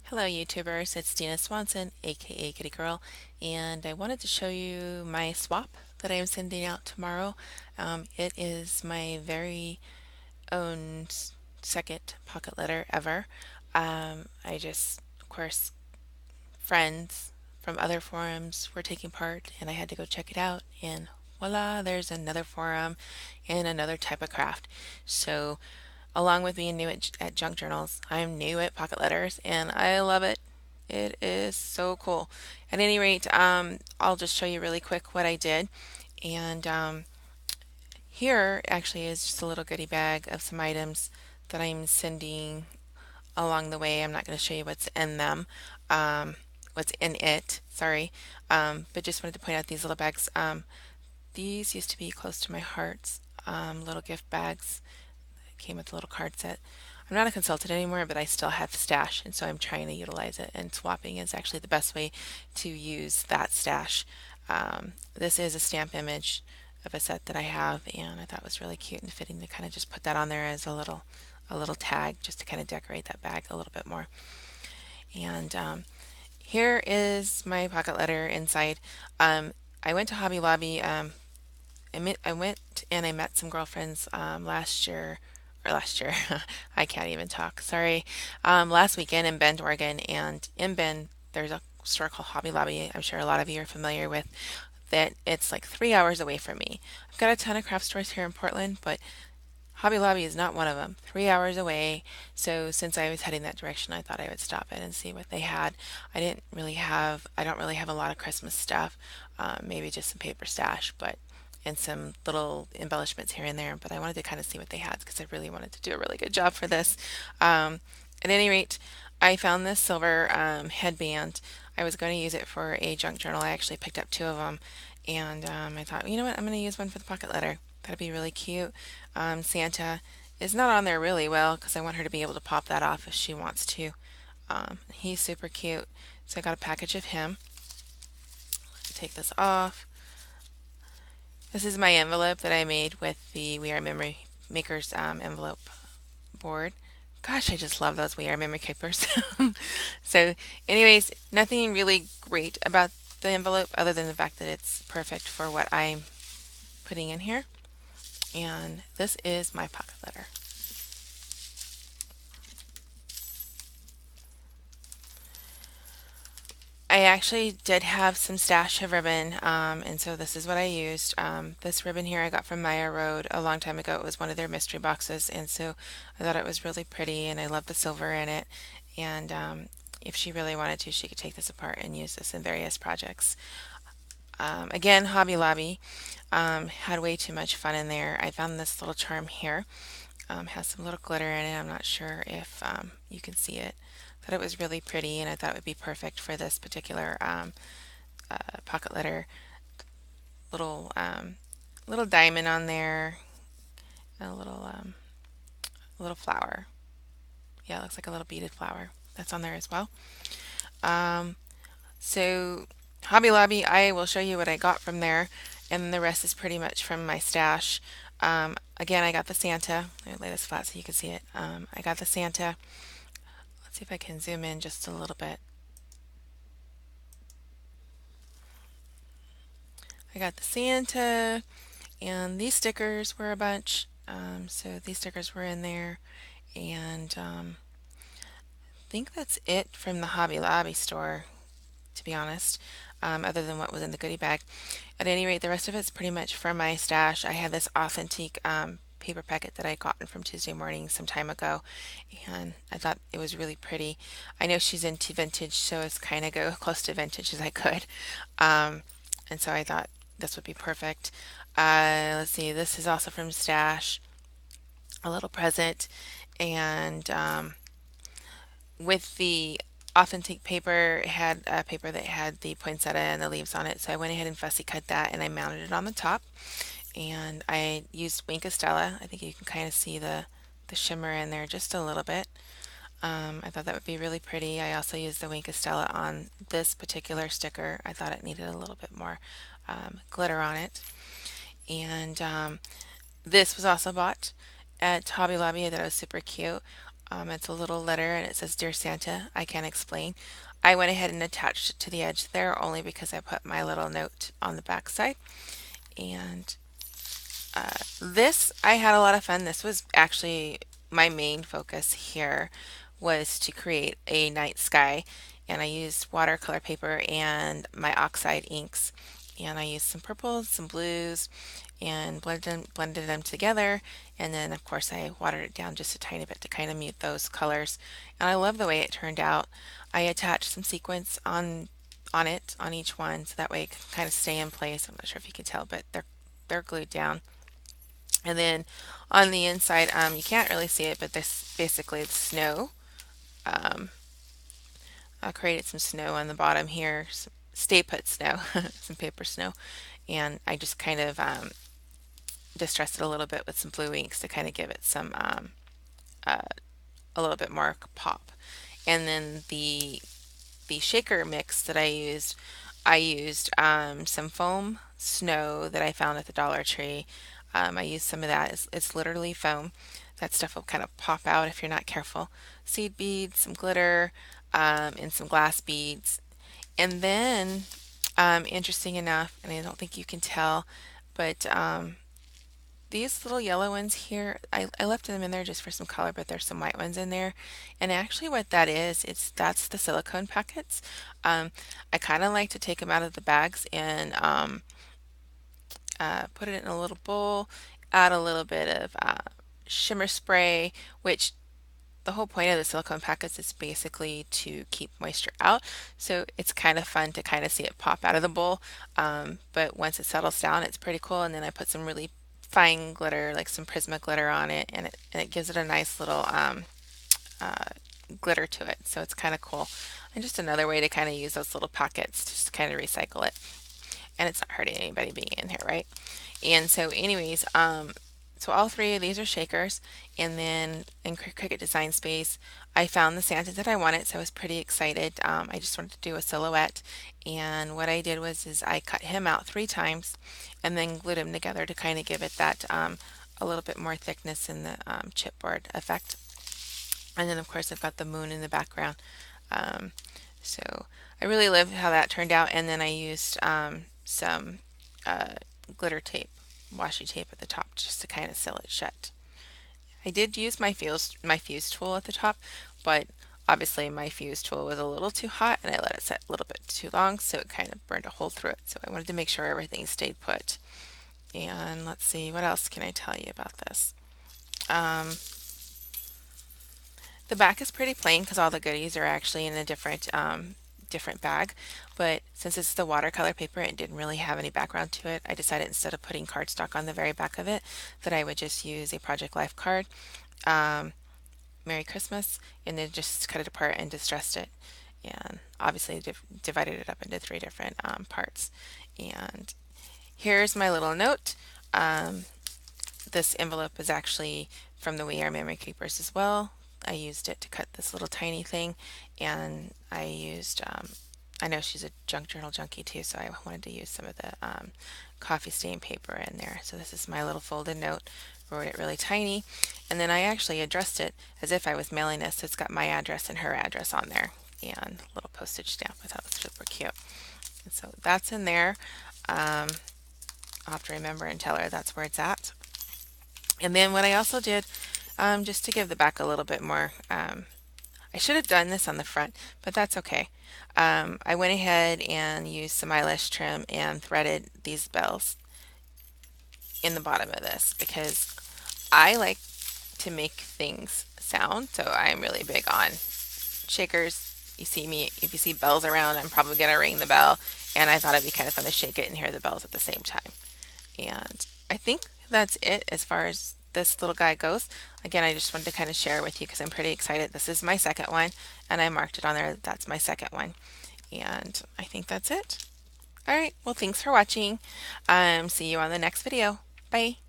Hello YouTubers, it's Dina Swanson, aka Kitty Girl, and I wanted to show you my swap that I am sending out tomorrow. It is my very own second pocket letter ever. Of course, friends from other forums were taking part, and I had to go check it out, and voila, there's another forum and another type of craft. So, along with being new at junk journals, I'm new at pocket letters, and I love it. It is so cool. At any rate, I'll just show you really quick what I did. And here actually is just a little goodie bag of some items that I'm sending along the way. I'm not going to show you what's in them, what's in it, sorry. But just wanted to point out these little bags. These used to be close to my hearts, little gift bags. It came with a little card set. I'm not a consultant anymore, but I still have stash, and so I'm trying to utilize it. And swapping is actually the best way to use that stash. This is a stamp image of a set that I have, and I thought it was really cute and fitting to kind of just put that on there as a little tag, just to kind of decorate that bag a little bit more. And here is my pocket letter inside. I went to Hobby Lobby. I went and I met some girlfriends last year. I can't even talk. Sorry. Last weekend in Bend, Oregon, and in Bend there's a store called Hobby Lobby. I'm sure a lot of you are familiar with that. It's like 3 hours away from me. I've got a ton of craft stores here in Portland, but Hobby Lobby is not one of them. 3 hours away. So since I was heading that direction, I thought I would stop in and see what they had. I don't really have a lot of Christmas stuff. Maybe just some paper stash, but and some little embellishments here and there. But I wanted to kind of see what they had because I really wanted to do a really good job for this. At any rate, I found this silver headband. I was going to use it for a junk journal. I actually picked up two of them, and I thought, you know what, I'm going to use one for the pocket letter. That'd be really cute. Santa is not on there really well because I want her to be able to pop that off if she wants to. He's super cute. So I got a package of him. Let me take this off. This is my envelope that I made with the We Are Memory Makers envelope board. Gosh, I just love those We Are Memory Keepers. So, anyways, nothing really great about the envelope other than the fact that it's perfect for what I'm putting in here. And this is my pocket letter. I actually did have some stash of ribbon, and so this is what I used. This ribbon here I got from Maya Road a long time ago. It was one of their mystery boxes, and so I thought it was really pretty, and I love the silver in it. And if she really wanted to, she could take this apart and use this in various projects. Again, Hobby Lobby had way too much fun in there. I found this little charm here. Has some little glitter in it. I'm not sure if you can see it. Thought it was really pretty, and I thought it would be perfect for this particular pocket letter. Little little diamond on there, and a little flower. Yeah, it looks like a little beaded flower. That's on there as well. Um, so Hobby Lobby, I will show you what I got from there, and the rest is pretty much from my stash. Again, I got the Santa. Let me lay this flat so you can see it. I got the Santa. Let's see if I can zoom in just a little bit. I got the Santa, and these stickers were a bunch. So these stickers were in there, and I think that's it from the Hobby Lobby store, to be honest, other than what was in the goodie bag. At any rate, the rest of it's pretty much from my stash. I had this authentic paper packet that I gotten from Tuesday Morning some time ago, and I thought it was really pretty. I know she's into vintage, so it's kind of go close to vintage as I could. And so I thought this would be perfect. Let's see, this is also from Stash, a little present, and with the authentic paper, it had a paper that had the poinsettia and the leaves on it, so I went ahead and fussy cut that and I mounted it on the top. And I used Wink of Stella. I think you can kind of see the shimmer in there just a little bit. I thought that would be really pretty. I also used the Wink of Stella on this particular sticker. I thought it needed a little bit more glitter on it. And this was also bought at Hobby Lobby. I thought it was super cute. It's a little letter and it says, "Dear Santa, I can't explain." I went ahead and attached it to the edge there only because I put my little note on the back side. And this, I had a lot of fun. This was actually my main focus here, was to create a night sky. And I used watercolor paper and my oxide inks. And I used some purples, some blues, and blended them together. And then, of course, I watered it down just a tiny bit to kind of mute those colors. And I love the way it turned out. I attached some sequins on it, on each one, so that way it can kind of stay in place. I'm not sure if you can tell, but they're glued down. And then on the inside, you can't really see it, but this basically is snow. Um, I created some snow on the bottom here, some stay put snow, some paper snow, and I just kind of distressed it a little bit with some blue inks to kind of give it some uh, a little bit more pop. And then the shaker mix that I used some foam snow that I found at the Dollar Tree. I used some of that. It's literally foam. That stuff will kind of pop out if you're not careful. Seed beads, some glitter, and some glass beads. And then, interesting enough, and I don't think you can tell, but these little yellow ones here, I left them in there just for some color, but there's some white ones in there. And actually what that is, that's the silicone packets. I kind of like to take them out of the bags and put it in a little bowl, add a little bit of shimmer spray, which the whole point of the silicone packets is basically to keep moisture out. So it's kind of fun to kind of see it pop out of the bowl. But once it settles down, it's pretty cool. And then I put some really fine glitter, like some Prisma glitter on it, and it gives it a nice little uh, glitter to it. So it's kind of cool. And just another way to kind of use those little pockets, just to kind of recycle it. And it's not hurting anybody being in here, right? And so anyways, so all three of these are shakers. And then in Cricut Design Space, I found the Santa that I wanted, so I was pretty excited. I just wanted to do a silhouette. And what I did was is I cut him out 3 times and then glued him together to kind of give it that a little bit more thickness in the chipboard effect. And then of course I've got the moon in the background. Um, so I really love how that turned out. And then I used some uh, glitter tape, washi tape at the top just to kind of seal it shut. I did use my fuse tool at the top, but obviously my fuse tool was a little too hot and I let it set a little bit too long, so it kind of burned a hole through it. So I wanted to make sure everything stayed put. And let's see, what else can I tell you about this? Um, the back is pretty plain because all the goodies are actually in a different bag, but since it's the watercolor paper, it didn't really have any background to it. I decided instead of putting cardstock on the very back of it, that I would just use a Project Life card, um, Merry Christmas, and then just cut it apart and distressed it. And obviously divided it up into 3 different parts. And here's my little note. Um, this envelope is actually from the We Are Memory Keepers as well. I used it to cut this little tiny thing, and I used, I know she's a junk journal junkie too, so I wanted to use some of the coffee stain paper in there. So this is my little folded note, wrote it really tiny, and then I actually addressed it as if I was mailing this, so it's got my address and her address on there, and a little postage stamp. I thought it was super cute. And so that's in there. I'll have to remember and tell her that's where it's at. And then what I also did, just to give the back a little bit more, I should have done this on the front, but that's okay. I went ahead and used some eyelash trim and threaded these bells in the bottom of this because I like to make things sound, so I'm really big on shakers. You see me, if you see bells around, I'm probably going to ring the bell, and I thought it'd be kind of fun to shake it and hear the bells at the same time. And I think that's it as far as this little guy goes. Again, I just wanted to kind of share with you because I'm pretty excited. This is my second one, and I marked it on there. That's my second one. And I think that's it. All right. Well, thanks for watching. See you on the next video. Bye.